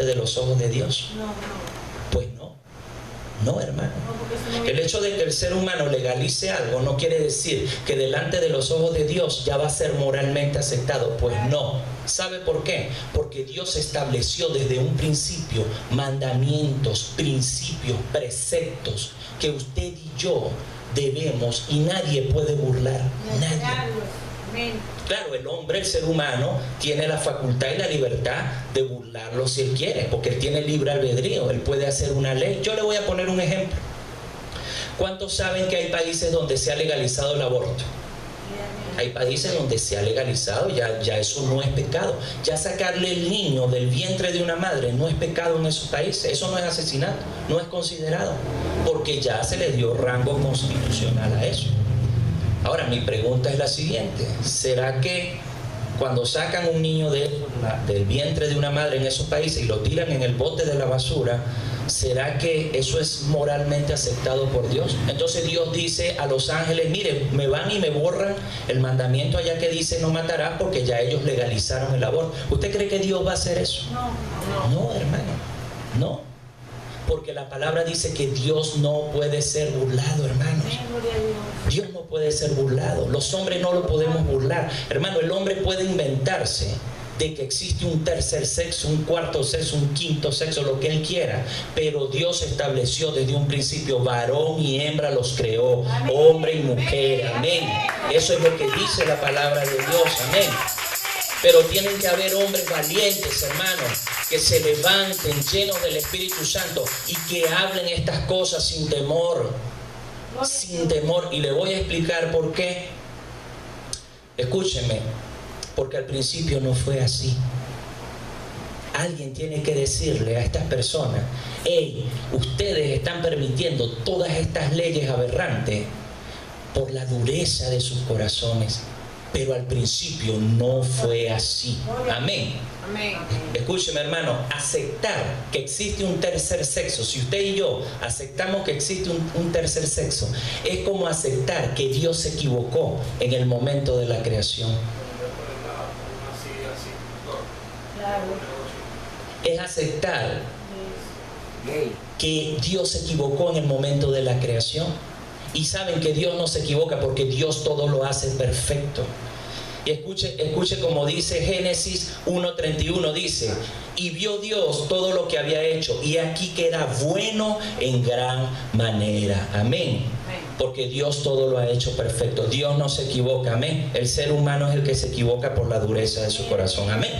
de los ojos de Dios? Pues no, hermano. El hecho de que el ser humano legalice algo no quiere decir que delante de los ojos de Dios ya va a ser moralmente aceptado. Pues no. ¿Sabe por qué? Porque Dios estableció desde un principio mandamientos, principios, preceptos que usted y yo debemos, y nadie puede burlar. Nadie. Claro, el hombre, el ser humano, tiene la facultad y la libertad de burlarlo si él quiere, porque él tiene libre albedrío, él puede hacer una ley. Yo le voy a poner un ejemplo. ¿Cuántos saben que hay países donde se ha legalizado el aborto? Hay países donde se ha legalizado, ya eso no es pecado. Ya sacarle el niño del vientre de una madre no es pecado en esos países. Eso no es asesinato, no es considerado, porque ya se le dio rango constitucional a eso. Ahora, mi pregunta es la siguiente: ¿será que cuando sacan un niño del vientre de una madre en esos países y lo tiran en el bote de la basura, será que eso es moralmente aceptado por Dios? Entonces Dios dice a los ángeles: miren, me van y me borran el mandamiento allá que dice no matarás, porque ya ellos legalizaron el aborto. ¿Usted cree que Dios va a hacer eso? No, hermano, no. Porque la palabra dice que Dios no puede ser burlado, hermanos. Dios no puede ser burlado. Los hombres no lo podemos burlar. Hermano, el hombre puede inventarse de que existe un tercer sexo, un cuarto sexo, un quinto sexo, lo que él quiera, pero Dios estableció desde un principio: varón y hembra los creó, hombre y mujer. Amén. Eso es lo que dice la palabra de Dios. Amén. Pero tienen que haber hombres valientes, hermanos, que se levanten llenos del Espíritu Santo y que hablen estas cosas sin temor. Sin temor. Y le voy a explicar por qué. Escúchenme, porque al principio no fue así. Alguien tiene que decirle a estas personas: hey, ustedes están permitiendo todas estas leyes aberrantes por la dureza de sus corazones. Pero al principio no fue así. Amén. Escúcheme, hermano, aceptar que existe un tercer sexo, si usted y yo aceptamos que existe un tercer sexo, es como aceptar que Dios se equivocó en el momento de la creación. Es aceptar que Dios se equivocó en el momento de la creación. Y saben que Dios no se equivoca, porque Dios todo lo hace perfecto. Y escuche como dice Génesis 1:31, dice: y vio Dios todo lo que había hecho, y aquí que era bueno en gran manera. Amén. Porque Dios todo lo ha hecho perfecto. Dios no se equivoca. Amén. El ser humano es el que se equivoca por la dureza de su corazón. Amén.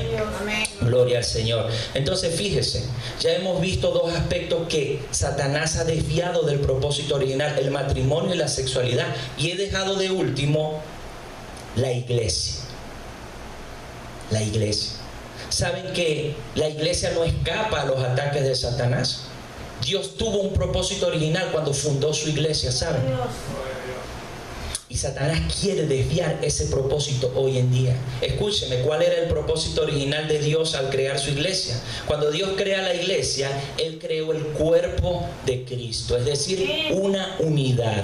Gloria al Señor. Entonces fíjese, ya hemos visto dos aspectos que Satanás ha desviado del propósito original: el matrimonio y la sexualidad. Y he dejado de último la iglesia. La iglesia. ¿Saben que la iglesia no escapa a los ataques de Satanás? Dios tuvo un propósito original cuando fundó su iglesia, ¿saben? Y Satanás quiere desviar ese propósito hoy en día. Escúcheme, ¿cuál era el propósito original de Dios al crear su iglesia? Cuando Dios crea la iglesia, Él creó el cuerpo de Cristo, es decir, una unidad.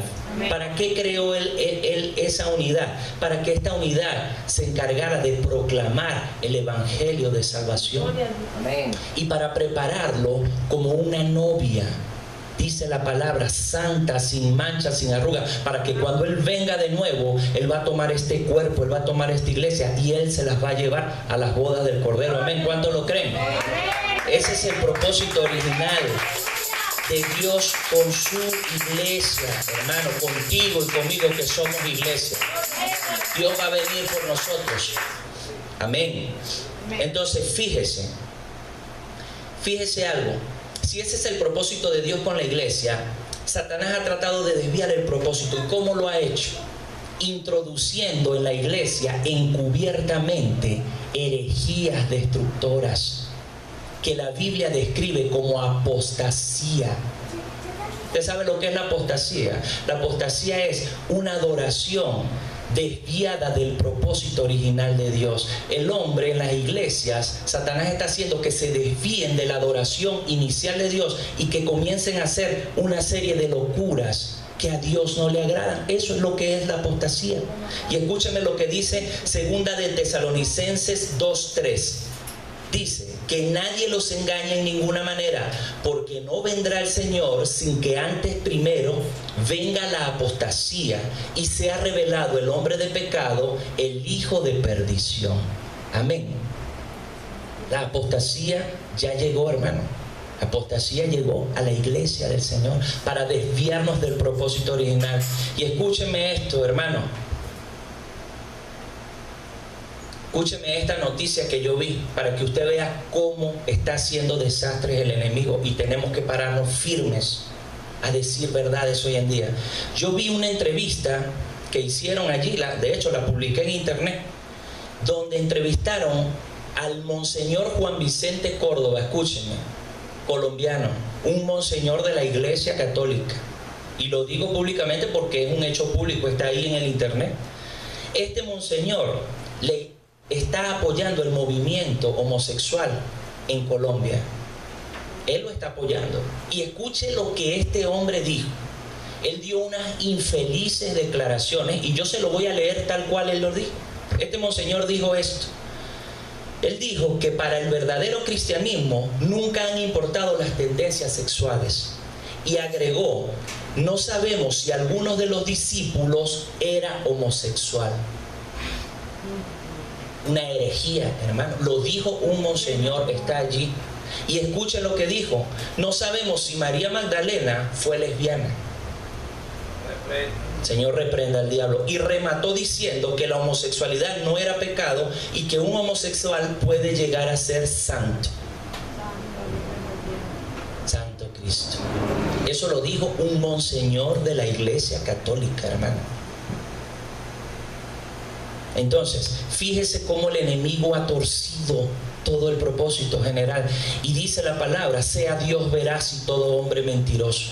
¿Para qué creó él esa unidad? Para que esta unidad se encargara de proclamar el evangelio de salvación. Y para prepararlo como una novia, dice la palabra, santa, sin mancha, sin arruga, para que cuando Él venga de nuevo, Él va a tomar este cuerpo, Él va a tomar esta iglesia y Él se las va a llevar a las bodas del Cordero. Amén. ¿Cuántos lo creen? Ese es el propósito original de Dios con su iglesia, hermano, contigo y conmigo que somos iglesia. Dios va a venir por nosotros. Amén. Entonces fíjese algo. Si ese es el propósito de Dios con la iglesia, Satanás ha tratado de desviar el propósito. ¿Y cómo lo ha hecho? Introduciendo en la iglesia encubiertamente herejías destructoras que la Biblia describe como apostasía. ¿Usted sabe lo que es la apostasía? La apostasía es una adoración desviada del propósito original de Dios. El hombre en las iglesias, Satanás está haciendo que se desvíen de la adoración inicial de Dios y que comiencen a hacer una serie de locuras que a Dios no le agradan. Eso es lo que es la apostasía. Y escúcheme lo que dice Segunda de Tesalonicenses 2:3. Dice: que nadie los engañe en ninguna manera, porque no vendrá el Señor sin que antes primero venga la apostasía y sea revelado el hombre de pecado, el hijo de perdición. Amén. La apostasía ya llegó, hermano. La apostasía llegó a la iglesia del Señor para desviarnos del propósito original. Y escúcheme esto, hermano. Escúcheme esta noticia que yo vi para que usted vea cómo está haciendo desastres el enemigo, y tenemos que pararnos firmes a decir verdades hoy en día. Yo vi una entrevista que hicieron allí, de hecho la publiqué en internet, donde entrevistaron al monseñor Juan Vicente Córdoba, escúchenme, colombiano, un monseñor de la Iglesia Católica, y lo digo públicamente porque es un hecho público, está ahí en el internet. Este monseñor le está apoyando el movimiento homosexual en Colombia. Él lo está apoyando. Y escuche lo que este hombre dijo. Él dio unas infelices declaraciones y yo se lo voy a leer tal cual él lo dijo. Este monseñor dijo esto. Él dijo que para el verdadero cristianismo nunca han importado las tendencias sexuales. Y agregó, no sabemos si alguno de los discípulos era homosexual. Una herejía, hermano. Lo dijo un monseñor, está allí. Y escuchen lo que dijo. No sabemos si María Magdalena fue lesbiana. Señor, reprenda al diablo. Y remató diciendo que la homosexualidad no era pecado y que un homosexual puede llegar a ser santo. Santo Cristo. Eso lo dijo un monseñor de la Iglesia Católica, hermano. Entonces, fíjese cómo el enemigo ha torcido todo el propósito general. Y dice la palabra, sea Dios veraz y todo hombre mentiroso.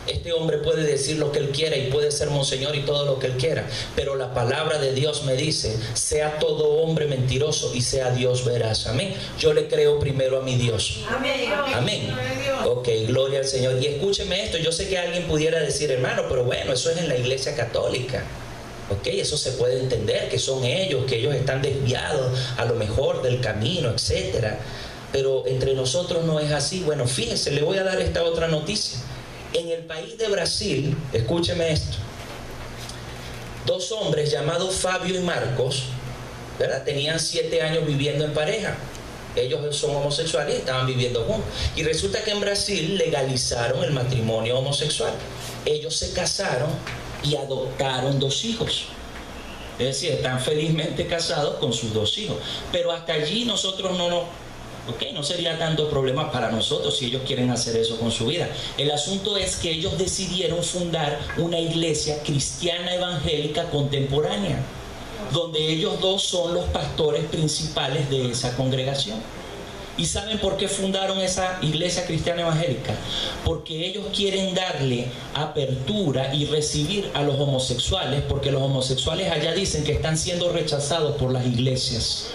Este hombre puede decir lo que él quiera y puede ser monseñor y todo lo que él quiera, pero la palabra de Dios me dice, sea todo hombre mentiroso y sea Dios veraz. Amén. Yo le creo primero a mi Dios. Amén. Amén. Ok, gloria al Señor. Y escúcheme esto, yo sé que alguien pudiera decir, hermano, pero bueno, eso es en la Iglesia Católica. Ok, eso se puede entender, que son ellos, que ellos están desviados a lo mejor del camino, etcétera. Pero entre nosotros no es así. Bueno, fíjese, le voy a dar esta otra noticia. En el país de Brasil, escúcheme esto, dos hombres llamados Fabio y Marcos, ¿verdad? Tenían 7 años viviendo en pareja. Ellos son homosexuales y estaban viviendo juntos. Y resulta que en Brasil legalizaron el matrimonio homosexual. Ellos se casaron y adoptaron 2 hijos. Es decir, están felizmente casados con sus 2 hijos. Pero hasta allí nosotros no sería tanto problema para nosotros si ellos quieren hacer eso con su vida. El asunto es que ellos decidieron fundar una iglesia cristiana evangélica contemporánea, donde ellos 2 son los pastores principales de esa congregación. ¿Y saben por qué fundaron esa iglesia cristiana evangélica? Porque ellos quieren darle apertura y recibir a los homosexuales, porque los homosexuales allá dicen que están siendo rechazados por las iglesias.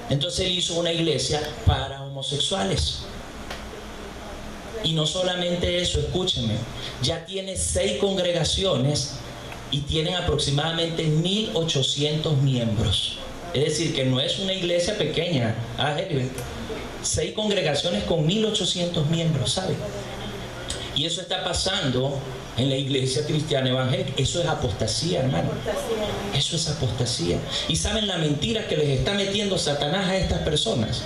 Entonces él hizo una iglesia para homosexuales. Y no solamente eso, escúchenme, ya tiene 6 congregaciones y tienen aproximadamente 1.800 miembros. Es decir, que no es una iglesia pequeña. 6 congregaciones con 1.800 miembros, ¿sabe? Y eso está pasando en la iglesia cristiana evangélica. Eso es apostasía, hermano. Eso es apostasía. ¿Y saben la mentira que les está metiendo Satanás a estas personas?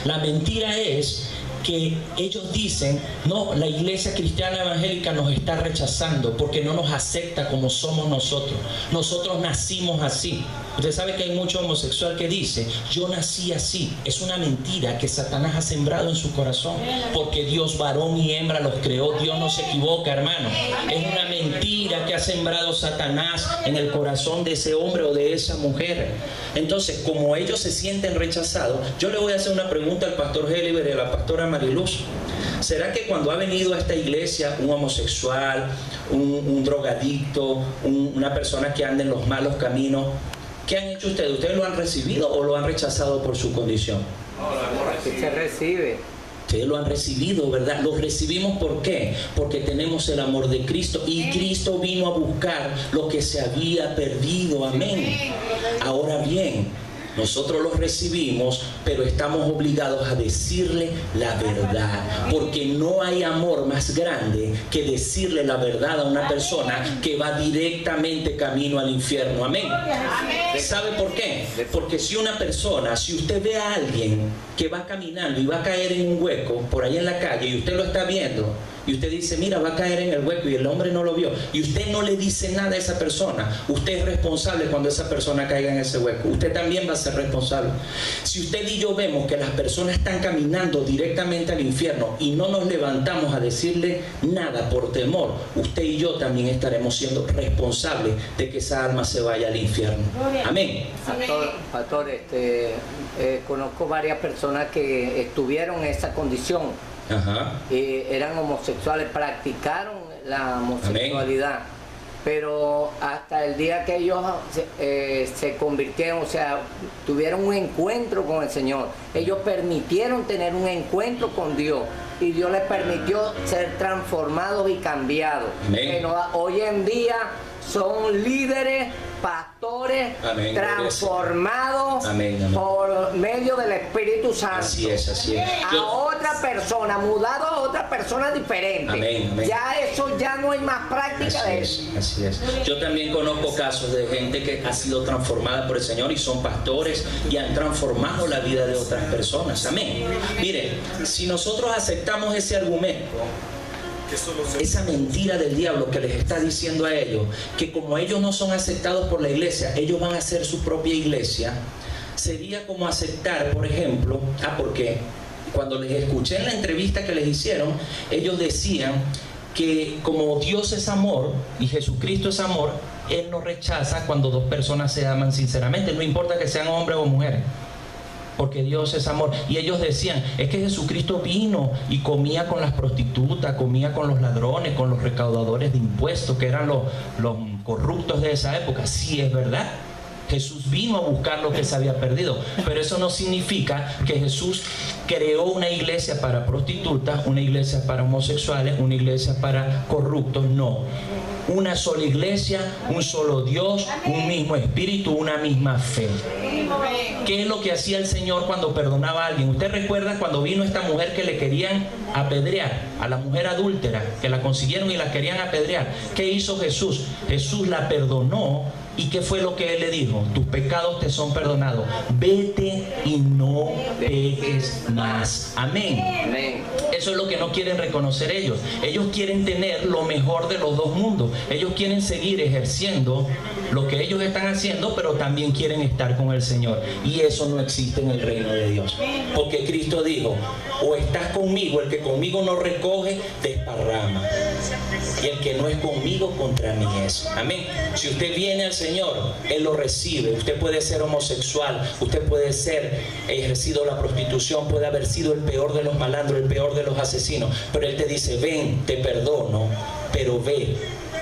La mentira es que ellos dicen, no, la iglesia cristiana evangélica nos está rechazando porque no nos acepta como somos nosotros. Nosotros nacimos así. Usted sabe que hay mucho homosexual que dice, yo nací así. Es una mentira que Satanás ha sembrado en su corazón, porque Dios varón y hembra los creó. Dios no se equivoca, hermano. Es una mentira que ha sembrado Satanás en el corazón de ese hombre o de esa mujer. Entonces, como ellos se sienten rechazados, yo le voy a hacer una pregunta al pastor Heliber y a la pastora Mariluz. ¿Será que cuando ha venido a esta iglesia un homosexual, un drogadicto, una persona que anda en los malos caminos, qué han hecho ustedes? ¿Ustedes lo han recibido o lo han rechazado por su condición? No, se recibe. Ustedes lo han recibido, ¿verdad? Lo recibimos, ¿por qué? Porque tenemos el amor de Cristo y Cristo vino a buscar lo que se había perdido. Amén. Ahora bien, Nosotros los recibimos, pero estamos obligados a decirle la verdad, porque no hay amor más grande que decirle la verdad a una persona que va directamente camino al infierno. Amén. ¿Sabe por qué? Porque si una persona, si usted ve a alguien que va caminando y va a caer en un hueco por ahí en la calle y usted lo está viendo, y usted dice, mira, va a caer en el hueco, y el hombre no lo vio, y usted no le dice nada a esa persona, usted es responsable cuando esa persona caiga en ese hueco. Usted también va a ser responsable. Si usted y yo vemos que las personas están caminando directamente al infierno y no nos levantamos a decirle nada por temor, usted y yo también estaremos siendo responsables de que esa alma se vaya al infierno. Amén. Pastor, conozco varias personas que estuvieron en esa condición. Ajá. Eran homosexuales, practicaron la homosexualidad. Amén. Pero hasta el día que ellos se convirtieron, o sea, tuvieron un encuentro con el Señor, ellos permitieron tener un encuentro con Dios y Dios les permitió ser transformados y cambiados. Pero hoy en día son líderes, pastores, amén, transformados, amén, amén, por medio del Espíritu Santo. Así es, así es. A otra persona, mudado a otra persona diferente. Amén, amén. Ya eso ya no hay más práctica de eso. Así es. Yo también conozco casos de gente que ha sido transformada por el Señor y son pastores y han transformado la vida de otras personas. Amén. Miren, si nosotros aceptamos ese argumento, esa mentira del diablo que les está diciendo a ellos, que como ellos no son aceptados por la iglesia, ellos van a hacer su propia iglesia, sería como aceptar, por ejemplo, porque cuando les escuché en la entrevista que les hicieron, ellos decían que como Dios es amor y Jesucristo es amor, Él no rechaza cuando dos personas se aman sinceramente, no importa que sean hombres o mujeres, porque Dios es amor. Y ellos decían, es que Jesucristo vino y comía con las prostitutas, comía con los ladrones, con los recaudadores de impuestos, que eran los corruptos de esa época. Sí, es verdad. Jesús vino a buscar lo que se había perdido, pero eso no significa que Jesús creó una iglesia para prostitutas, una iglesia para homosexuales, una iglesia para corruptos. No. Una sola iglesia, un solo Dios, un mismo espíritu, una misma fe. ¿Qué es lo que hacía el Señor cuando perdonaba a alguien? ¿Usted recuerda cuando vino esta mujer que le querían apedrear, a la mujer adúltera, que la consiguieron y la querían apedrear? ¿Qué hizo Jesús? Jesús la perdonó. ¿Y qué fue lo que Él le dijo? Tus pecados te son perdonados. Vete y no peques más. Amén. Amén. Eso es lo que no quieren reconocer ellos. Ellos quieren tener lo mejor de los dos mundos. Ellos quieren seguir ejerciendo lo que ellos están haciendo, pero también quieren estar con el Señor. Y eso no existe en el reino de Dios. Porque Cristo dijo, o estás conmigo, el que conmigo no recoge, desparrama. Y el que no es conmigo, contra mí es. Amén. Si usted viene al Señor, Él lo recibe. Usted puede ser homosexual, usted puede ser ejercido la prostitución, puede haber sido el peor de los malandros, el peor de los asesinos, pero Él te dice, ven, te perdono, pero ve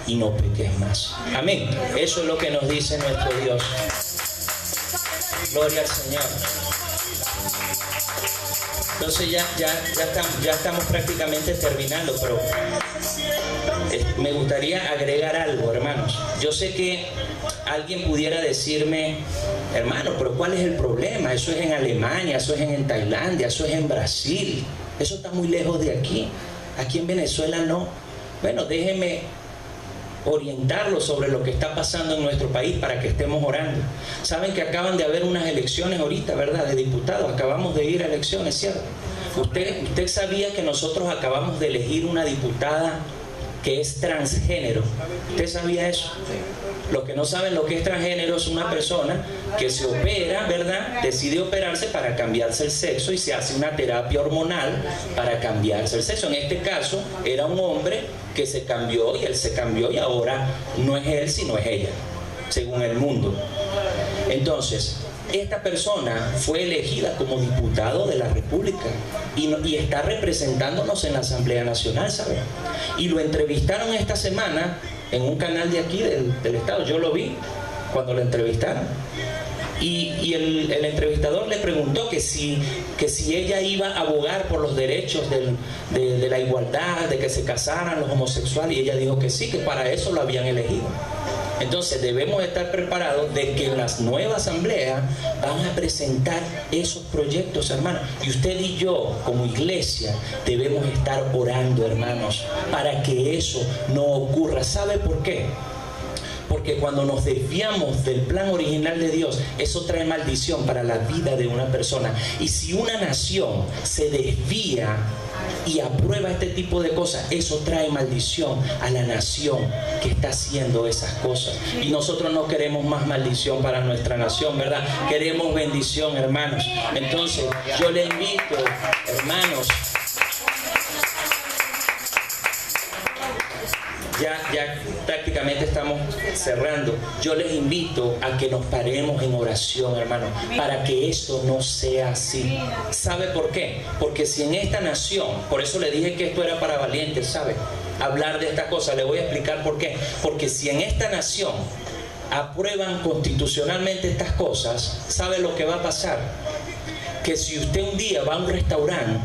y no peques más. Amén. Eso es lo que nos dice nuestro Dios. Gloria al Señor. Entonces ya estamos prácticamente terminando, pero me gustaría agregar algo, hermanos. Yo sé que alguien pudiera decirme, hermano, pero ¿cuál es el problema? Eso es en Alemania, eso es en Tailandia, eso es en Brasil, eso está muy lejos de aquí. Aquí en Venezuela no. Bueno, déjeme orientarlo sobre lo que está pasando en nuestro país para que estemos orando. Saben que acaban de haber unas elecciones ahorita, ¿verdad? De diputados, acabamos de ir a elecciones, ¿cierto? Usted sabía que nosotros acabamos de elegir una diputada que es transgénero. ¿Usted sabía eso? Los que no saben lo que es transgénero es una persona que se opera, ¿verdad? Decide operarse para cambiarse el sexo y se hace una terapia hormonal para cambiarse el sexo. En este caso era un hombre que se cambió y él se cambió y ahora no es él sino es ella, según el mundo. Entonces, esta persona fue elegida como diputado de la República y está representándonos en la Asamblea Nacional, ¿sabe? Y lo entrevistaron esta semana en un canal de aquí del estado. Yo lo vi cuando lo entrevistaron. Y el entrevistador le preguntó que si ella iba a abogar por los derechos de la igualdad, de que se casaran los homosexuales, y ella dijo que sí, que para eso lo habían elegido. Entonces debemos estar preparados de que en las nuevas asambleas van a presentar esos proyectos, hermanos. Y usted y yo, como iglesia, debemos estar orando, hermanos, para que eso no ocurra. ¿Sabe por qué? Porque cuando nos desviamos del plan original de Dios, eso trae maldición para la vida de una persona. Y si una nación se desvía y aprueba este tipo de cosas, eso trae maldición a la nación que está haciendo esas cosas. Y nosotros no queremos más maldición para nuestra nación, ¿verdad? Queremos bendición, hermanos. Entonces, yo le invito, hermanos, ya prácticamente estamos cerrando. Yo les invito a que nos paremos en oración, hermano, para que esto no sea así. ¿Sabe por qué? Porque si en esta nación, por eso le dije que esto era para valientes, ¿sabe? Hablar de esta cosa, le voy a explicar por qué. Porque si en esta nación aprueban constitucionalmente estas cosas, ¿sabe lo que va a pasar? Que si usted un día va a un restaurante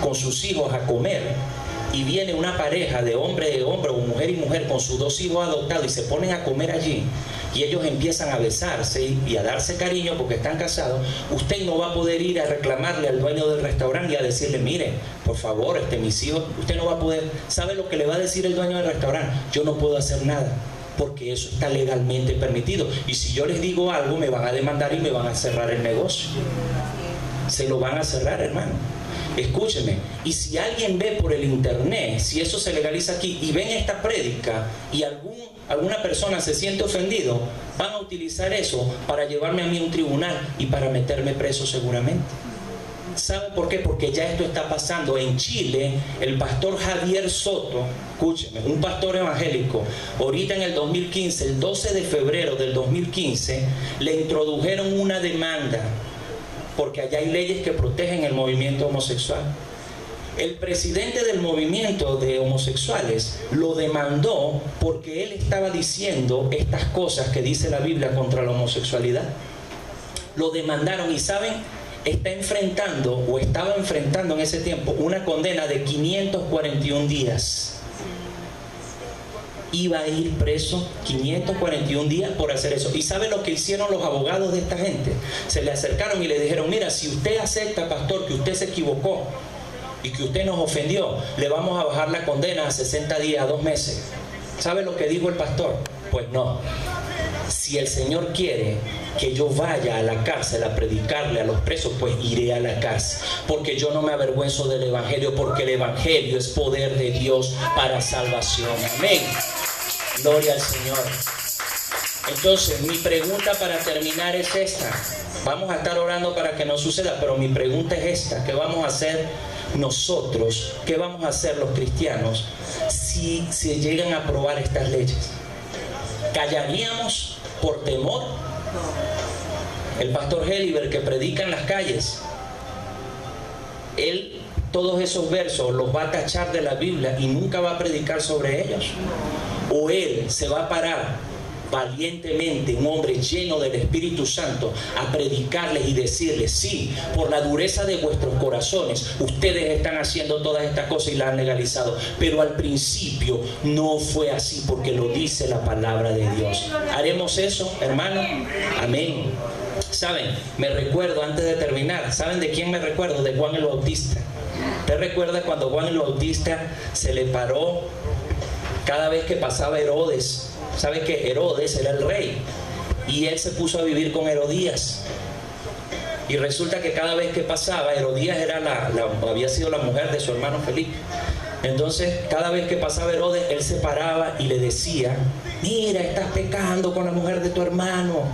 con sus hijos a comer, y viene una pareja de hombre o mujer y mujer con sus 2 hijos adoptados y se ponen a comer allí, y ellos empiezan a besarse y a darse cariño porque están casados, usted no va a poder ir a reclamarle al dueño del restaurante y a decirle, mire, por favor, mis hijos, usted no va a poder. ¿Sabe lo que le va a decir el dueño del restaurante? Yo no puedo hacer nada, porque eso está legalmente permitido, y si yo les digo algo me van a demandar y me van a cerrar el negocio. Se lo van a cerrar, hermano. Escúcheme, y si alguien ve por el internet, si eso se legaliza aquí, y ven esta prédica, y alguna persona se siente ofendido, van a utilizar eso para llevarme a mí a un tribunal y para meterme preso seguramente. ¿Sabe por qué? Porque ya esto está pasando. En Chile, el pastor Javier Soto, escúcheme, un pastor evangélico, ahorita en el 2015, el 12 de febrero del 2015, le introdujeron una demanda, porque allá hay leyes que protegen el movimiento homosexual. El presidente del movimiento de homosexuales lo demandó porque él estaba diciendo estas cosas que dice la Biblia contra la homosexualidad. Lo demandaron y ¿saben? Está enfrentando o estaba enfrentando en ese tiempo una condena de 541 días. Iba a ir preso 541 días por hacer eso. ¿Y sabe lo que hicieron los abogados de esta gente? Se le acercaron y le dijeron, mira, si usted acepta, pastor, que usted se equivocó y que usted nos ofendió, le vamos a bajar la condena a 60 días, a 2 meses. ¿Sabe lo que dijo el pastor? Pues no. Si el Señor quiere que yo vaya a la cárcel a predicarle a los presos, pues iré a la cárcel, porque yo no me avergüenzo del evangelio, porque el evangelio es poder de Dios para salvación. Amén. Gloria al Señor. Entonces, mi pregunta para terminar es esta. Vamos a estar orando para que no suceda, pero mi pregunta es esta. ¿Qué vamos a hacer nosotros? ¿Qué vamos a hacer los cristianos si se llegan a aprobar estas leyes? ¿Callaríamos por temor? El pastor Helliber, que predica en las calles, él todos esos versos los va a tachar de la Biblia y nunca va a predicar sobre ellos. O él se va a parar valientemente, un hombre lleno del Espíritu Santo, a predicarles y decirles, sí, por la dureza de vuestros corazones ustedes están haciendo todas estas cosas y las han legalizado, pero al principio no fue así, porque lo dice la palabra de Dios. ¿Haremos eso, hermano? Amén. ¿Saben? Me recuerdo, antes de terminar, ¿saben de quién me recuerdo? De Juan el Bautista. ¿Te recuerdas cuando Juan el Bautista se le paró cada vez que pasaba Herodes? ¿Sabe que Herodes era el rey? Y él se puso a vivir con Herodías. Y resulta que cada vez que pasaba, Herodías era había sido la mujer de su hermano Felipe. Entonces, cada vez que pasaba Herodes, él se paraba y le decía, mira, estás pecando con la mujer de tu hermano.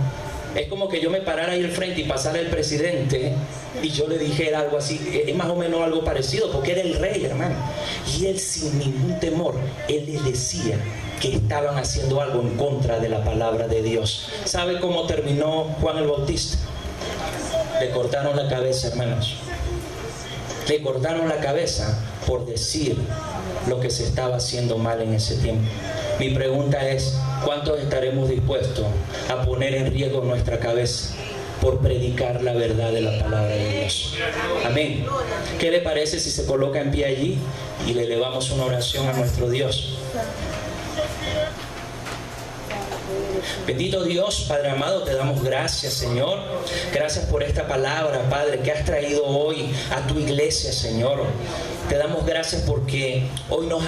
Es como que yo me parara ahí al frente y pasara el presidente y yo le dijera algo así. Es más o menos algo parecido, porque era el rey, hermano. Y él, sin ningún temor, él les decía que estaban haciendo algo en contra de la palabra de Dios. ¿Sabe cómo terminó Juan el Bautista? Le cortaron la cabeza, hermanos. Le cortaron la cabeza por decir lo que se estaba haciendo mal en ese tiempo. Mi pregunta es, ¿cuántos estaremos dispuestos a poner en riesgo nuestra cabeza por predicar la verdad de la palabra de Dios? Amén. ¿Qué le parece si se coloca en pie allí y le elevamos una oración a nuestro Dios? Bendito Dios, Padre amado, te damos gracias, Señor. Gracias por esta palabra, Padre, que has traído hoy a tu iglesia, Señor. Te damos gracias porque hoy nos